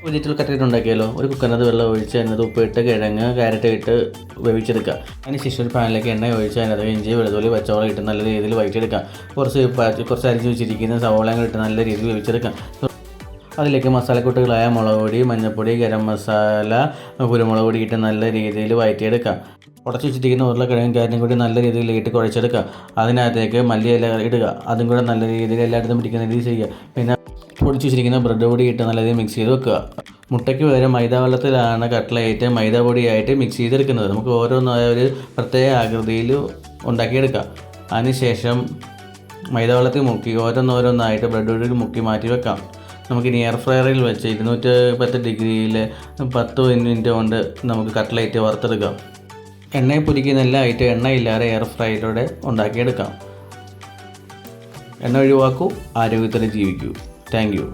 Vegetable cutlet ഉണ്ടാക്കിയാലോ. ഒരു കുക്കറിനകത്ത് വെള്ളം ഒഴിച്ച് അതിനകത്ത് ഉപ്പിട്ട് കിഴങ്ങ് ക്യാരറ്റ് ഇട്ട് വേവിച്ചെടുക്കുക. അതിനുശേഷം ഒരു പാനിലേക്ക് എണ്ണ ഒഴിച്ച് അതിനകത്ത് ഇഞ്ചി വെളുത്തുള്ളി പച്ചമുളക് ഇട്ട് നല്ല രീതിയിൽ വഴറ്റിയെടുക്കാം. കുറച്ച് അരിഞ്ഞ് വെച്ചിരിക്കുന്ന സവോളകൾ ഇട്ട് നല്ല രീതിയിൽ വേവിച്ചെടുക്കാം. അതിലേക്ക് മസാലക്കൂട്ടുകളായ മുളക് പൊടി, മഞ്ഞൾപ്പൊടി, ഗരം മസാല, കുരുമുളക് പൊടി ഇട്ട് നല്ല രീതിയിൽ വഴറ്റിയെടുക്കാം. ഉടച്ച് വെച്ചിരിക്കുന്ന ഉരുളക്കിഴങ്ങും ക്യാരറ്റും കൂടി നല്ല രീതിയിൽ ഇട്ട് കുഴച്ചെടുക്കുക. അതിനകത്തേക്ക് മല്ലിയില ഇടുക. അതും കൂടെ നല്ല രീതിയിൽ എല്ലായിടത്തും പിടിക്കുന്ന രീതിയിൽ ചെയ്യുക. പിന്നെ പൊടിച്ച് വെച്ചിരിക്കുന്ന ബ്രെഡ് പൊടി ഇട്ട് നല്ല രീതിയിൽ മിക്സ് ചെയ്ത് വെക്കുക. മുട്ടയ്ക്ക് പകരം മൈദ വെള്ളത്തിലാണ് കട്ട്ലേറ്റ് മൈദ പൊടിയായിട്ട് മിക്സ് ചെയ്തെടുക്കുന്നത്. നമുക്ക് ഓരോന്നായ ഒരു പ്രത്യേക ആകൃതിയിൽ ഉണ്ടാക്കിയെടുക്കാം. അതിനുശേഷം മൈദ വെള്ളത്തിൽ മുക്കി ഓരോന്നായിട്ട് ബ്രെഡ് പൊടിയിൽ മുക്കി മാറ്റി വെക്കാം. നമുക്കിനി എയർ ഫ്രയറിൽ വെച്ച് 210 ഡിഗ്രിയിൽ 10 മിനിറ്റ് കൊണ്ട് നമുക്ക് കട്ട്ലേറ്റ് വറുത്തെടുക്കാം. എണ്ണയിൽ പൊരിക്കുന്നതെല്ലാം എണ്ണയില്ലാതെ എയർ ഫ്രയറിലൂടെ ഉണ്ടാക്കിയെടുക്കാം. എണ്ണ ഒഴിവാക്കൂ, ആരോഗ്യത്തോടെ ജീവിക്കൂ. Thank you.